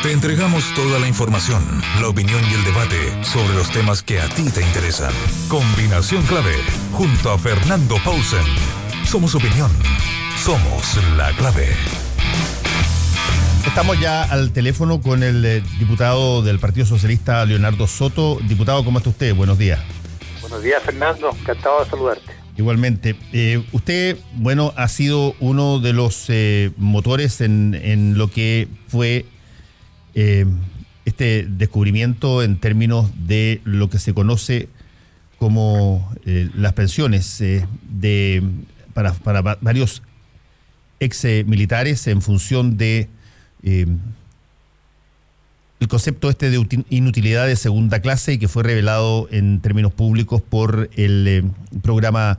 Te entregamos toda la información, la opinión y el debate sobre los temas que a ti te interesan. Combinación Clave, junto a Fernando Paulsen. Somos opinión, somos la clave. Estamos ya al teléfono con el diputado del Partido Socialista, Leonardo Soto. Diputado, ¿cómo está usted? Buenos días. Buenos días, Fernando. Encantado de saludarte. Igualmente. Usted, ha sido uno de los motores en lo que fue este descubrimiento en términos de lo que se conoce como las pensiones para varios ex militares en función de el concepto de inutilidad de segunda clase, y que fue revelado en términos públicos por el programa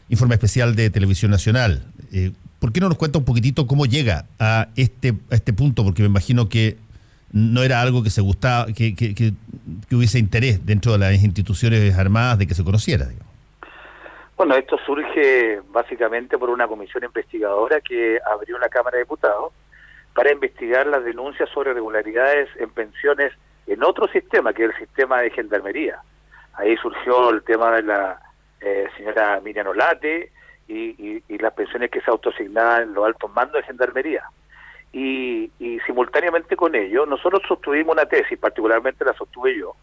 Informe Especial de Televisión Nacional. ¿Por qué no nos cuenta un poquitito cómo llega a este punto? Porque me imagino que no era algo que se gustaba, que hubiese interés dentro de las instituciones armadas de que se conociera, digamos. Bueno, esto surge básicamente por una comisión investigadora que abrió la Cámara de Diputados para investigar las denuncias sobre irregularidades en pensiones en otro sistema, que es el sistema de gendarmería. Ahí surgió el tema de la señora Miriam Olate y las pensiones que se autoasignaban en los altos mandos de gendarmería. Y simultáneamente con ello, nosotros sostuvimos una tesis, particularmente la sostuve yo,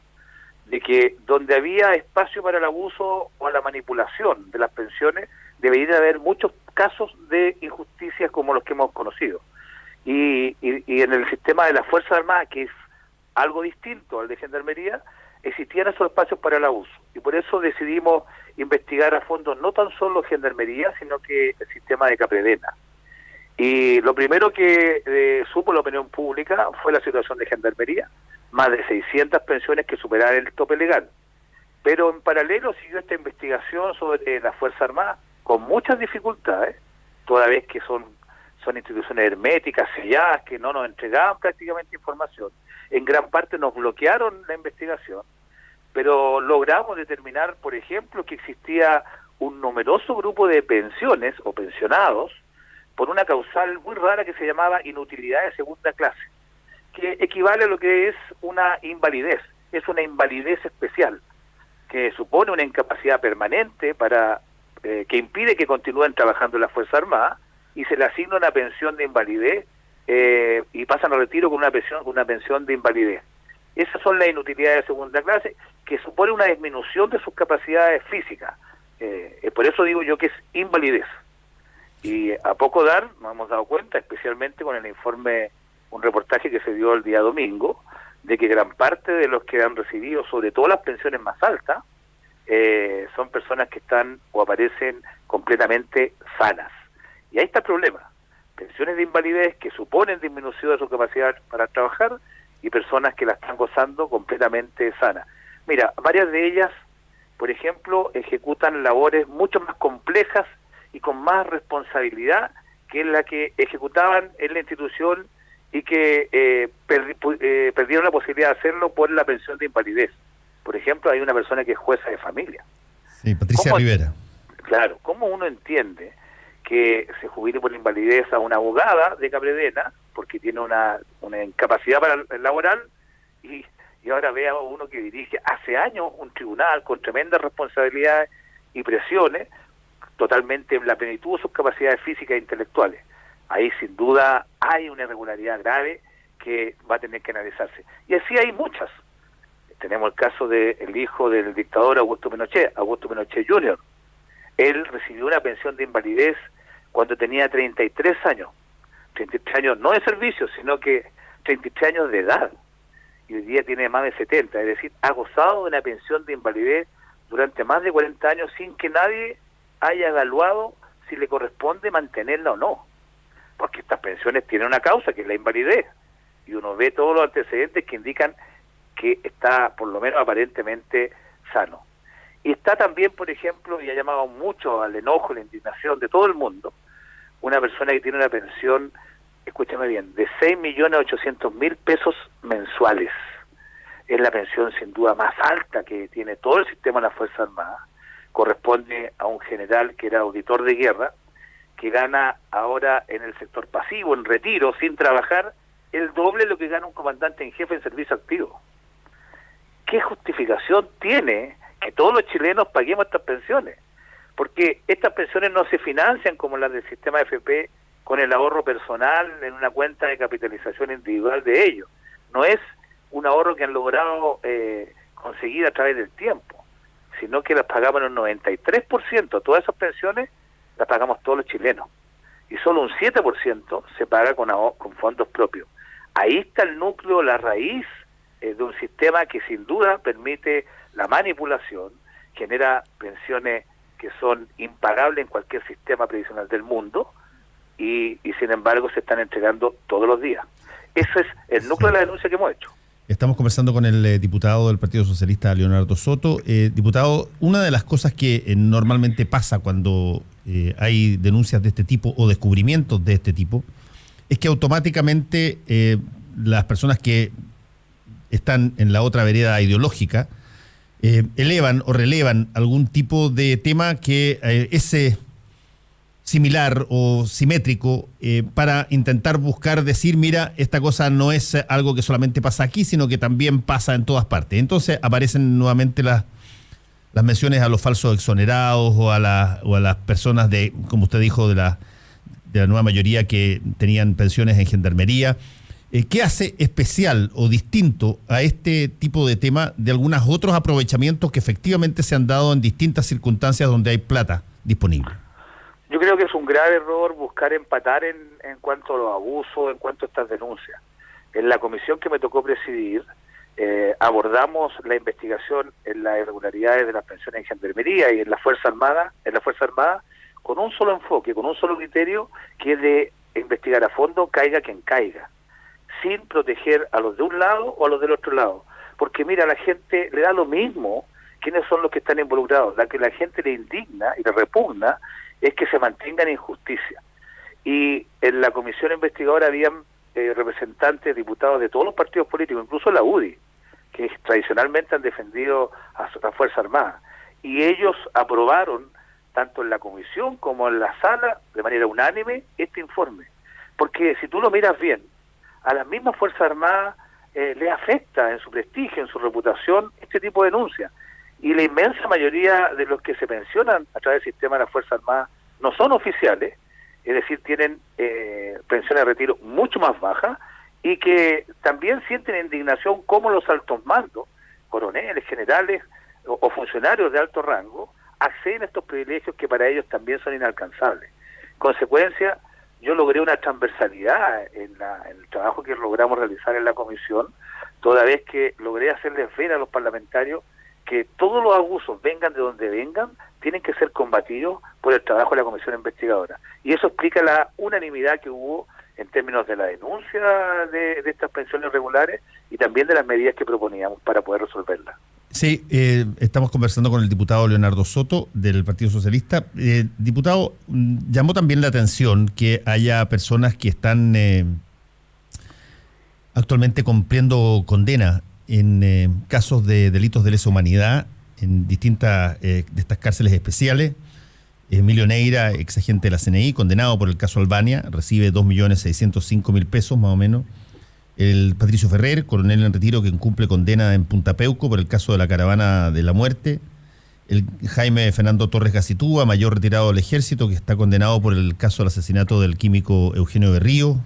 de que donde había espacio para el abuso o la manipulación de las pensiones, debería haber muchos casos de injusticias como los que hemos conocido. Y en el sistema de las Fuerzas Armadas, que es algo distinto al de Gendarmería, existían esos espacios para el abuso. Y por eso decidimos investigar a fondo no tan solo Gendarmería, sino que el sistema de Capredena. Y lo primero que supo la opinión pública fue la situación de Gendarmería, más de 600 pensiones que superaban el tope legal. Pero en paralelo siguió esta investigación sobre las Fuerzas Armadas con muchas dificultades, toda vez que son instituciones herméticas, selladas, que no nos entregaban prácticamente información. En gran parte nos bloquearon la investigación, pero logramos determinar, por ejemplo, que existía un numeroso grupo de pensiones o pensionados por una causal muy rara que se llamaba inutilidad de segunda clase, que equivale a lo que es una invalidez. Es una invalidez especial, que supone una incapacidad permanente que impide que continúen trabajando en la Fuerza Armada, y se le asigna una pensión de invalidez y pasan al retiro con una pensión de invalidez. Esas son las inutilidades de segunda clase, que supone una disminución de sus capacidades físicas. Por eso digo yo que es invalidez. Y a poco dar nos hemos dado cuenta, especialmente con el informe, un reportaje que se dio el día domingo, de que gran parte de los que han recibido, sobre todo las pensiones más altas, son personas que están o aparecen completamente sanas. Y ahí está el problema: pensiones de invalidez que suponen disminución de su capacidad para trabajar y personas que la están gozando completamente sanas. Mira, varias de ellas, por ejemplo, ejecutan labores mucho más complejas y con más responsabilidad que la que ejecutaban en la institución y que perdieron la posibilidad de hacerlo por la pensión de invalidez. Por ejemplo, hay una persona que es jueza de familia. Sí, Patricia Rivera. Claro, ¿cómo uno entiende que se jubile por invalidez a una abogada de Capredena porque tiene una incapacidad laboral y ahora ve a uno que dirige hace años un tribunal con tremendas responsabilidades y presiones, totalmente en la plenitud de sus capacidades físicas e intelectuales? Ahí sin duda hay una irregularidad grave que va a tener que analizarse. Y así hay muchas. Tenemos el caso del hijo del dictador Augusto Pinochet Jr. Él recibió una pensión de invalidez cuando tenía 33 años. 33 años no de servicio, sino que 33 años de edad. Y hoy día tiene más de 70. Es decir, ha gozado de una pensión de invalidez durante más de 40 años sin que nadie haya evaluado si le corresponde mantenerla o no. Porque estas pensiones tienen una causa, que es la invalidez. Y uno ve todos los antecedentes que indican que está, por lo menos aparentemente, sano. Y está también, por ejemplo, y ha llamado mucho al enojo, la indignación de todo el mundo, una persona que tiene una pensión, escúchame bien, de 6.800.000 pesos mensuales. Es la pensión sin duda más alta que tiene todo el sistema de la Fuerza Armada. Corresponde a un general que era auditor de guerra, que gana ahora en el sector pasivo, en retiro, sin trabajar, el doble de lo que gana un comandante en jefe en servicio activo. ¿Qué justificación tiene que todos los chilenos paguemos estas pensiones? Porque estas pensiones no se financian como las del sistema AFP con el ahorro personal en una cuenta de capitalización individual de ellos. No es un ahorro que han logrado conseguir a través del tiempo, sino que las pagamos en un 93%. Todas esas pensiones las pagamos todos los chilenos. Y solo un 7% se paga con fondos propios. Ahí está el núcleo, la raíz de un sistema que sin duda permite la manipulación, genera pensiones que son impagables en cualquier sistema previsional del mundo y sin embargo se están entregando todos los días. Ese es el núcleo de la denuncia que hemos hecho. Estamos conversando con el diputado del Partido Socialista, Leonardo Soto. Diputado, una de las cosas que normalmente pasa cuando hay denuncias de este tipo o descubrimientos de este tipo es que automáticamente las personas que están en la otra vereda ideológica elevan o relevan algún tipo de tema que es similar o simétrico para intentar buscar decir, mira, esta cosa no es algo que solamente pasa aquí, sino que también pasa en todas partes. Entonces aparecen nuevamente las menciones a los falsos exonerados o a las personas de, como usted dijo, de la nueva mayoría que tenían pensiones en gendarmería. ¿Qué hace especial o distinto a este tipo de tema de algunos otros aprovechamientos que efectivamente se han dado en distintas circunstancias donde hay plata disponible? Yo creo que es un grave error buscar empatar en cuanto a los abusos, en cuanto a estas denuncias. En la comisión que me tocó presidir, abordamos la investigación en las irregularidades de las pensiones en gendarmería y en la Fuerza Armada, con un solo enfoque, con un solo criterio, que es de investigar a fondo, caiga quien caiga, sin proteger a los de un lado o a los del otro lado. Porque mira, a la gente le da lo mismo quiénes son los que están involucrados. La que la gente le indigna y le repugna es que se mantenga en injusticia. Y en la comisión investigadora habían representantes, diputados de todos los partidos políticos, incluso la UDI, que tradicionalmente han defendido a la Fuerza Armada. Y ellos aprobaron, tanto en la comisión como en la sala, de manera unánime, este informe. Porque si tú lo miras bien, a las mismas Fuerzas Armadas le afecta en su prestigio, en su reputación, este tipo de denuncias. Y la inmensa mayoría de los que se pensionan a través del sistema de la Fuerza Armada no son oficiales, es decir, tienen pensiones de retiro mucho más bajas y que también sienten indignación como los altos mandos, coroneles, generales o funcionarios de alto rango, acceden a estos privilegios que para ellos también son inalcanzables. En consecuencia, yo logré una transversalidad en el trabajo que logramos realizar en la comisión, toda vez que logré hacerles ver a los parlamentarios que todos los abusos, vengan de donde vengan, tienen que ser combatidos por el trabajo de la comisión investigadora. Y eso explica la unanimidad que hubo en términos de la denuncia de estas pensiones regulares y también de las medidas que proponíamos para poder resolverlas. Sí, estamos conversando con el diputado Leonardo Soto del Partido Socialista. Diputado, llamó también la atención que haya personas que están actualmente cumpliendo condena en casos de delitos de lesa humanidad en distintas de estas cárceles especiales. Emilio Neira, ex agente de la CNI, condenado por el caso Albania, recibe 2.605.000 pesos más o menos. El Patricio Ferrer, coronel en retiro que incumple condena en Punta Peuco por el caso de la caravana de la muerte. El Jaime Fernando Torres Gacitúa, mayor retirado del ejército, que está condenado por el caso del asesinato del químico Eugenio Berrío,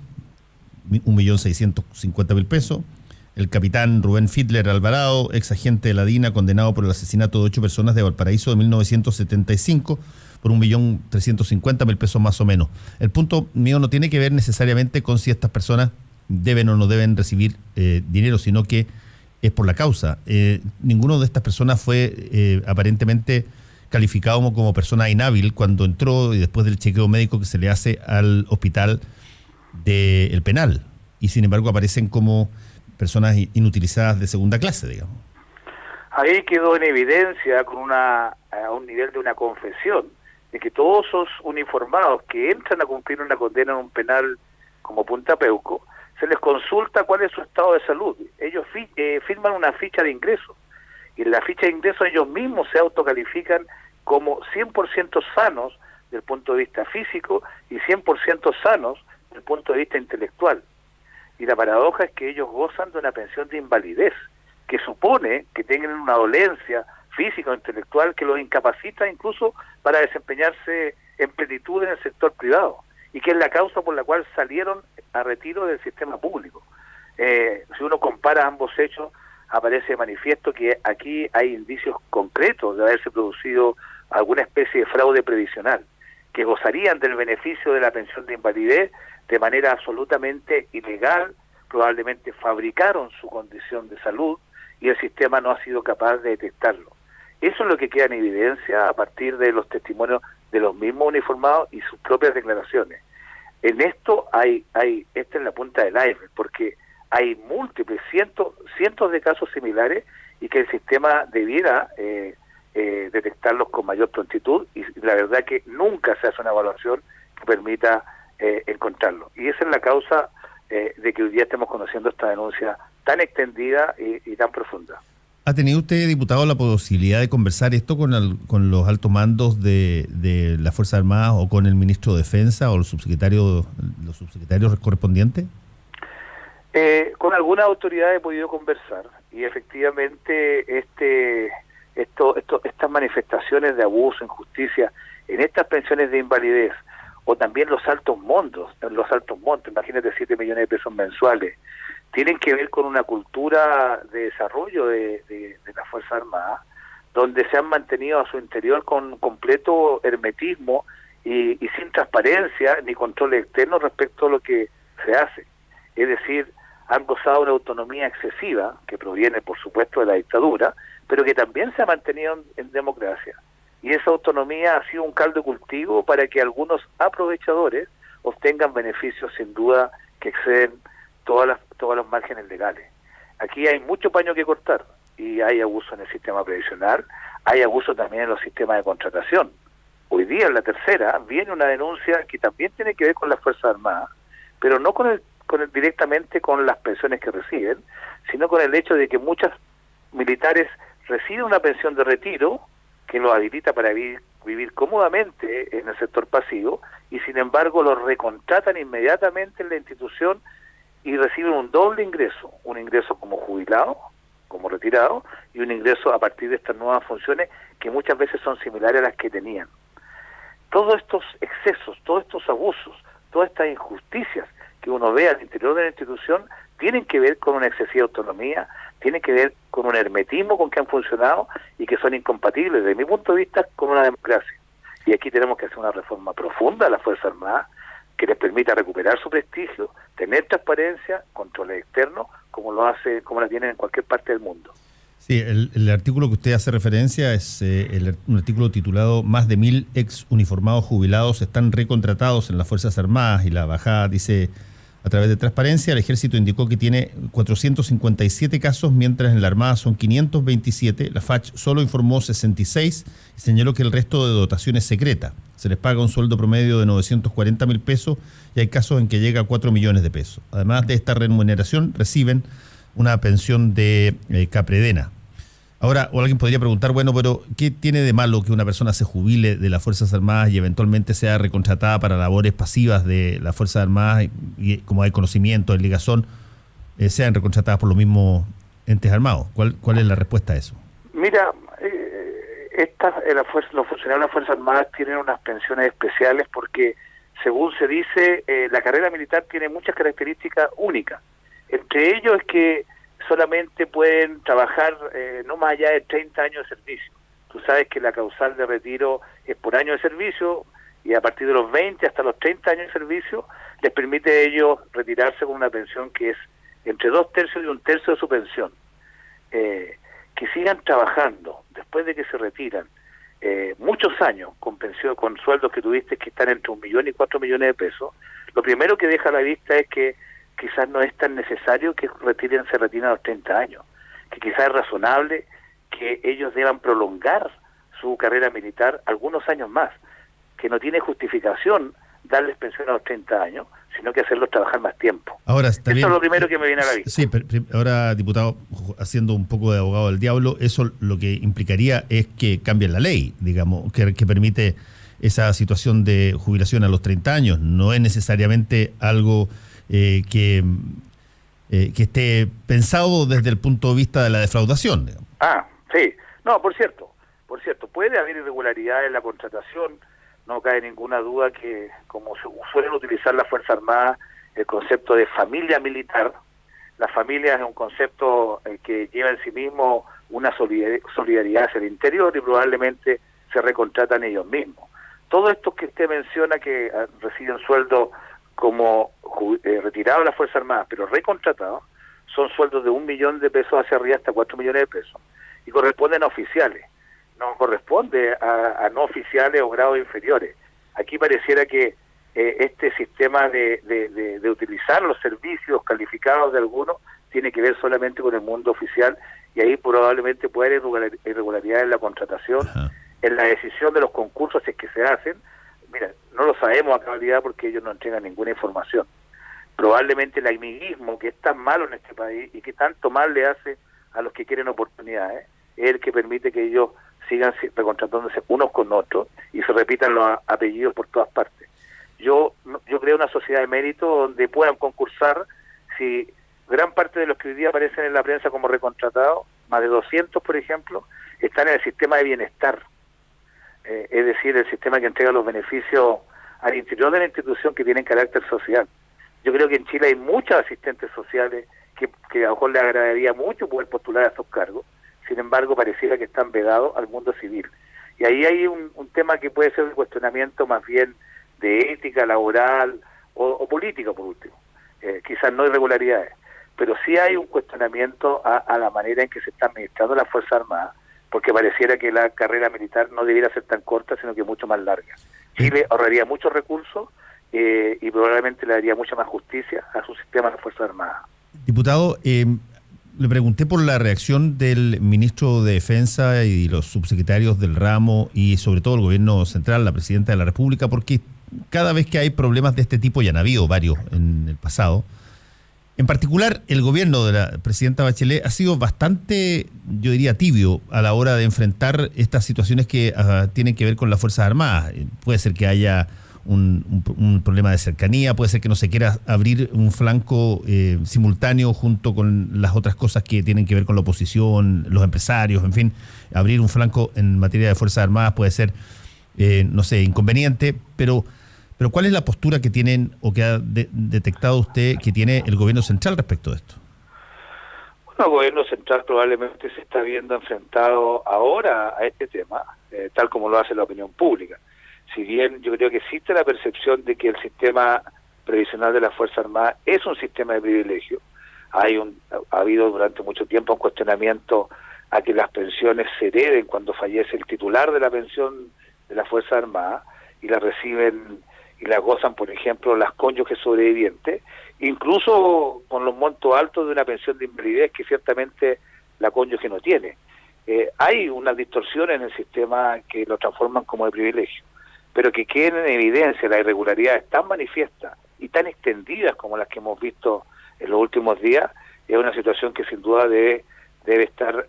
1.650.000 pesos. El capitán Rubén Fiedler Alvarado, ex agente de la DINA, condenado por el asesinato de 8 personas de Valparaíso de 1975 por 1.350.000 pesos más o menos. El punto mío no tiene que ver necesariamente con si estas personas deben o no deben recibir dinero, sino que es por la causa. Ninguno de estas personas fue aparentemente calificado como persona inhábil cuando entró y después del chequeo médico que se le hace al hospital del penal. Y sin embargo aparecen como personas inutilizadas de segunda clase, digamos. Ahí quedó en evidencia a un nivel de una confesión de que todos esos uniformados que entran a cumplir una condena en un penal como Punta Peuco, se les consulta cuál es su estado de salud. Ellos firman una ficha de ingreso y en la ficha de ingreso ellos mismos se autocalifican como 100% sanos desde el punto de vista físico y 100% sanos desde el punto de vista intelectual. Y Y la paradoja es que ellos gozan de una pensión de invalidez, que supone que tengan una dolencia física o intelectual que los incapacita incluso para desempeñarse en plenitud en el sector privado, y que es la causa por la cual salieron a retiro del sistema público. Si uno compara ambos hechos, aparece de manifiesto que aquí hay indicios concretos de haberse producido alguna especie de fraude previsional, que gozarían del beneficio de la pensión de invalidez de manera absolutamente ilegal, probablemente fabricaron su condición de salud y el sistema no ha sido capaz de detectarlo. Eso es lo que queda en evidencia a partir de los testimonios de los mismos uniformados y sus propias declaraciones. En esto esta es la punta del iceberg, porque hay múltiples, cientos de casos similares y que el sistema debiera detectarlos con mayor prontitud, y la verdad que nunca se hace una evaluación que permita encontrarlo. Y esa es la causa de que hoy día estemos conociendo esta denuncia tan extendida y tan profunda. ¿Ha tenido usted, diputado, la posibilidad de conversar esto con los altos mandos de las Fuerzas Armadas o con el ministro de Defensa o los subsecretarios correspondientes? Con algunas autoridades he podido conversar y efectivamente estas manifestaciones de abuso, injusticia en estas pensiones de invalidez o también los altos montos, imagínate 7 millones de pesos mensuales, tienen que ver con una cultura de desarrollo de las Fuerzas Armadas, donde se han mantenido a su interior con completo hermetismo y sin transparencia ni control externo respecto a lo que se hace. Es decir, han gozado de una autonomía excesiva, que proviene por supuesto de la dictadura, pero que también se ha mantenido en democracia. Y esa autonomía ha sido un caldo de cultivo para que algunos aprovechadores obtengan beneficios sin duda que exceden todos los márgenes legales. Aquí hay mucho paño que cortar y hay abuso en el sistema previsional, hay abuso también en los sistemas de contratación. Hoy día, en la tercera, viene una denuncia que también tiene que ver con las Fuerzas Armadas, pero no directamente con las pensiones que reciben, sino con el hecho de que muchos militares reciben una pensión de retiro que los habilita para vivir cómodamente en el sector pasivo y sin embargo los recontratan inmediatamente en la institución y reciben un doble ingreso, un ingreso como jubilado, como retirado, y un ingreso a partir de estas nuevas funciones que muchas veces son similares a las que tenían. Todos estos excesos, todos estos abusos, todas estas injusticias que uno ve al interior de la institución tienen que ver con una excesiva autonomía, tienen que ver con un hermetismo con que han funcionado y que son incompatibles, desde mi punto de vista, con una democracia. Y aquí tenemos que hacer una reforma profunda a las Fuerzas Armadas que les permita recuperar su prestigio, tener transparencia, controles externos, como la tienen en cualquier parte del mundo. Sí, el artículo que usted hace referencia es un artículo titulado "Más de 1000 ex uniformados jubilados están recontratados en las Fuerzas Armadas", y la bajada dice: a través de transparencia, el Ejército indicó que tiene 457 casos, mientras en la Armada son 527. La FACH solo informó 66 y señaló que el resto de dotación es secreta. Se les paga un sueldo promedio de 940.000 pesos y hay casos en que llega a 4 millones de pesos. Además de esta remuneración, reciben una pensión de Capredena. Ahora, o alguien podría preguntar, bueno, pero ¿qué tiene de malo que una persona se jubile de las Fuerzas Armadas y eventualmente sea recontratada para labores pasivas de las Fuerzas Armadas y como hay conocimiento, en ligazón, sean recontratadas por los mismos entes armados? ¿Cuál es la respuesta a eso? Mira, los funcionarios de las Fuerzas Armadas tienen unas pensiones especiales porque, según se dice, la carrera militar tiene muchas características únicas. Entre ellos es que solamente pueden trabajar no más allá de 30 años de servicio. Tú sabes que la causal de retiro es por año de servicio y a partir de los 20 hasta los 30 años de servicio les permite a ellos retirarse con una pensión que es entre 2/3 y 1/3 de su pensión. Que sigan trabajando después de que se retiran muchos años con pensión, con sueldos que tuviste que están entre 1 millón y 4 millones de pesos, lo primero que deja a la vista es que quizás no es tan necesario que se retiren a los 30 años, que quizás es razonable que ellos deban prolongar su carrera militar algunos años más, que no tiene justificación darles pensión a los 30 años, sino que hacerlos trabajar más tiempo. Ahora, está bien. Eso es lo primero que me viene a la vista. Sí, pero ahora, diputado, haciendo un poco de abogado del diablo, eso lo que implicaría es que cambien la ley, digamos, que permite esa situación de jubilación a los 30 años. No es necesariamente algo que que esté pensado desde el punto de vista de la defraudación, digamos. Sí. No, por cierto, puede haber irregularidades en la contratación, no cabe ninguna duda que, como suelen utilizar las Fuerzas Armadas, el concepto de familia militar, la familia es un concepto que lleva en sí mismo una solidaridad hacia el interior y probablemente se recontratan ellos mismos. Todos estos que usted menciona que reciben sueldo como retirados de las Fuerzas Armadas, pero recontratados, son sueldos de 1 millón de pesos hacia arriba hasta 4 millones de pesos. Y corresponden a oficiales, no corresponde a no oficiales o grados inferiores. Aquí pareciera que este sistema de utilizar los servicios calificados de algunos tiene que ver solamente con el mundo oficial, y ahí probablemente puede haber irregularidades en la contratación, en la decisión de los concursos si es que se hacen. Mira, no lo sabemos a cabalidad porque ellos no entregan ninguna información. Probablemente el amiguismo, que es tan malo en este país y que tanto mal le hace a los que quieren oportunidades, es el que permite que ellos sigan recontratándose unos con otros y se repitan los apellidos por todas partes. Yo creo una sociedad de mérito donde puedan concursar, si gran parte de los que hoy día aparecen en la prensa como recontratados, más de 200 por ejemplo, están en el sistema de bienestar, es decir, el sistema que entrega los beneficios al interior de la institución que tienen carácter social. Yo creo que en Chile hay muchos asistentes sociales que a lo mejor les agradaría mucho poder postular a estos cargos, sin embargo pareciera que están vedados al mundo civil. Y ahí hay un tema que puede ser de cuestionamiento más bien de ética laboral o política, por último. Quizás no irregularidades, pero sí hay un cuestionamiento a la manera en que se están administrando las Fuerzas Armadas, porque pareciera que la carrera militar no debiera ser tan corta, sino que mucho más larga. Chile ahorraría muchos recursos y probablemente le daría mucha más justicia a su sistema de las Fuerzas Armadas. Diputado, le pregunté por la reacción del ministro de Defensa y los subsecretarios del ramo y sobre todo el gobierno central, la presidenta de la República, porque cada vez que hay problemas de este tipo, ya han habido varios en el pasado, en particular el gobierno de la presidenta Bachelet ha sido bastante, yo diría, tibio a la hora de enfrentar estas situaciones que tienen que ver con las Fuerzas Armadas. Puede ser que haya un problema de cercanía, puede ser que no se quiera abrir un flanco simultáneo junto con las otras cosas que tienen que ver con la oposición, los empresarios, en fin, abrir un flanco en materia de Fuerzas Armadas puede ser, no sé, inconveniente, pero ¿cuál es la postura que tienen o que ha detectado usted que tiene el gobierno central respecto de esto? Bueno, el gobierno central probablemente se está viendo enfrentado ahora a este tema, tal como lo hace la opinión pública. Si bien yo creo que existe la percepción de que el sistema previsional de las Fuerzas Armadas es un sistema de privilegio, ha habido durante mucho tiempo un cuestionamiento a que las pensiones se hereden cuando fallece el titular de la pensión de las Fuerzas Armadas y la reciben y la gozan, por ejemplo, las cónyuges sobrevivientes, incluso con los montos altos de una pensión de invalidez que ciertamente la cónyuge no tiene. Hay unas distorsiones en el sistema que lo transforman como de privilegio, pero que queden en evidencia las irregularidades tan manifiestas y tan extendidas como las que hemos visto en los últimos días, es una situación que sin duda debe estar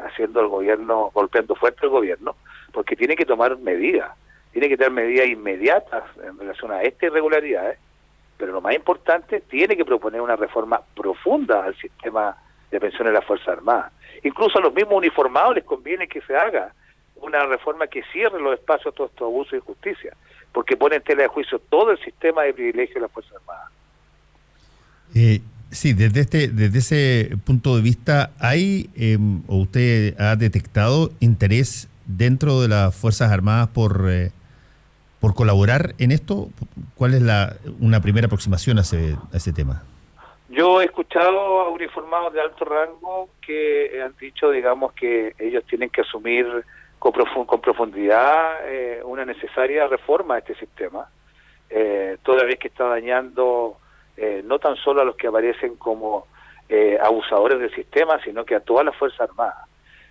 haciendo el gobierno, golpeando fuerte el gobierno, porque tiene que tomar medidas inmediatas en relación a estas irregularidades, pero lo más importante, tiene que proponer una reforma profunda al sistema de pensiones de las Fuerzas Armadas. Incluso a los mismos uniformados les conviene que se haga una reforma que cierre los espacios a todos estos abusos y injusticias, porque pone en tela de juicio todo el sistema de privilegio de las Fuerzas Armadas. Sí, desde ese punto de vista, ¿hay o usted ha detectado interés dentro de las Fuerzas Armadas por colaborar en esto? ¿Cuál es una primera aproximación a ese tema? Yo he escuchado a uniformados de alto rango que han dicho, digamos, que ellos tienen que asumir con profundidad una necesaria reforma a este sistema, toda vez que está dañando no tan solo a los que aparecen como abusadores del sistema, sino que a todas las Fuerzas Armadas.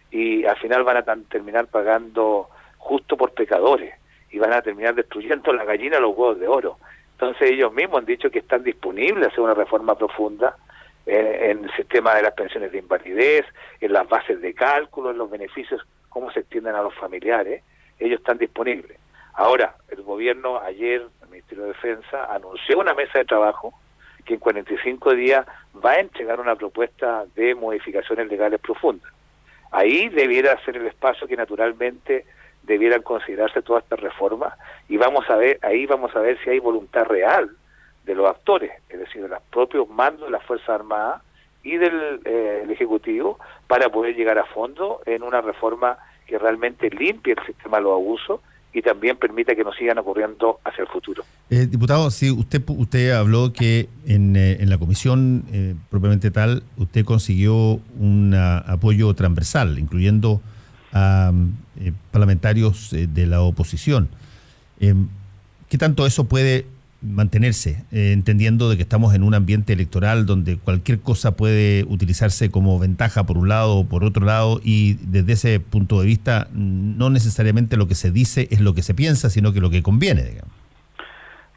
Y al final van a terminar pagando justo por pecadores y van a terminar destruyendo la gallina los huevos de oro. Entonces ellos mismos han dicho que están disponibles a hacer una reforma profunda en el sistema de las pensiones de invalidez, en las bases de cálculo, en los beneficios, cómo se extienden a los familiares. Ellos están disponibles. Ahora, el gobierno ayer, el Ministerio de Defensa, anunció una mesa de trabajo que en 45 días va a entregar una propuesta de modificaciones legales profundas. Ahí debiera ser el espacio que naturalmente debieran considerarse todas estas reformas, y ahí vamos a ver si hay voluntad real de los actores, es decir, de los propios mandos de las Fuerzas Armadas y del el Ejecutivo, para poder llegar a fondo en una reforma que realmente limpie el sistema de los abusos y también permita que no sigan ocurriendo hacia el futuro. Diputado, sí, usted habló que en la comisión propiamente tal, usted consiguió un apoyo transversal, incluyendo a parlamentarios de la oposición. ¿Qué tanto eso puede mantenerse, entendiendo de que estamos en un ambiente electoral donde cualquier cosa puede utilizarse como ventaja por un lado o por otro lado, y desde ese punto de vista no necesariamente lo que se dice es lo que se piensa, sino que lo que conviene, digamos?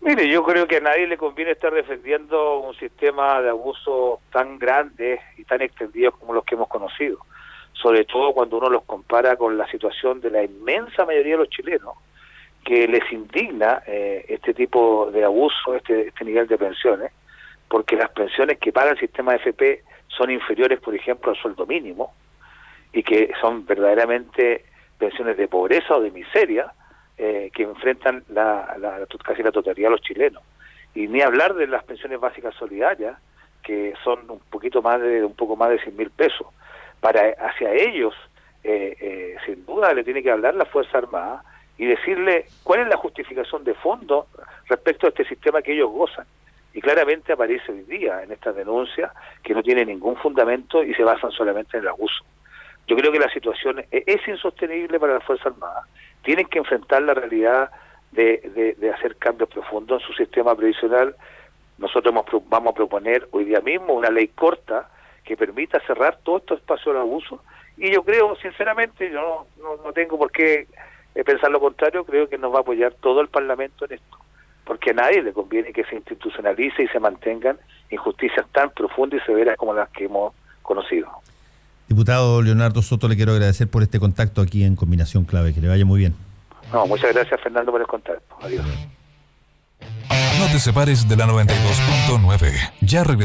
Mire, yo creo que a nadie le conviene estar defendiendo un sistema de abuso tan grande y tan extendido como los que hemos conocido, sobre todo cuando uno los compara con la situación de la inmensa mayoría de los chilenos, que les indigna este tipo de abuso, este nivel de pensiones, porque las pensiones que paga el sistema de AFP son inferiores, por ejemplo, al sueldo mínimo, y que son verdaderamente pensiones de pobreza o de miseria, que enfrentan casi la totalidad de los chilenos. Y ni hablar de las pensiones básicas solidarias, que son un poco más de 100.000 pesos. Hacia ellos, sin duda, le tiene que hablar la Fuerza Armada y decirle cuál es la justificación de fondo respecto a este sistema que ellos gozan. Y claramente aparece hoy día en estas denuncias que no tiene ningún fundamento y se basan solamente en el abuso. Yo creo que la situación es insostenible para las Fuerzas Armadas. Tienen que enfrentar la realidad de hacer cambios profundos en su sistema previsional. Nosotros vamos a proponer hoy día mismo una ley corta que permita cerrar todo estos espacios de abuso, y yo creo, sinceramente, yo no tengo por qué pensar lo contrario, creo que nos va a apoyar todo el Parlamento en esto, porque a nadie le conviene que se institucionalice y se mantengan injusticias tan profundas y severas como las que hemos conocido. Diputado Leonardo Soto, le quiero agradecer por este contacto aquí en Combinación Clave, que le vaya muy bien. No, muchas gracias, Fernando, por el contacto. Adiós. No te separes de la 92.9. Ya regresamos.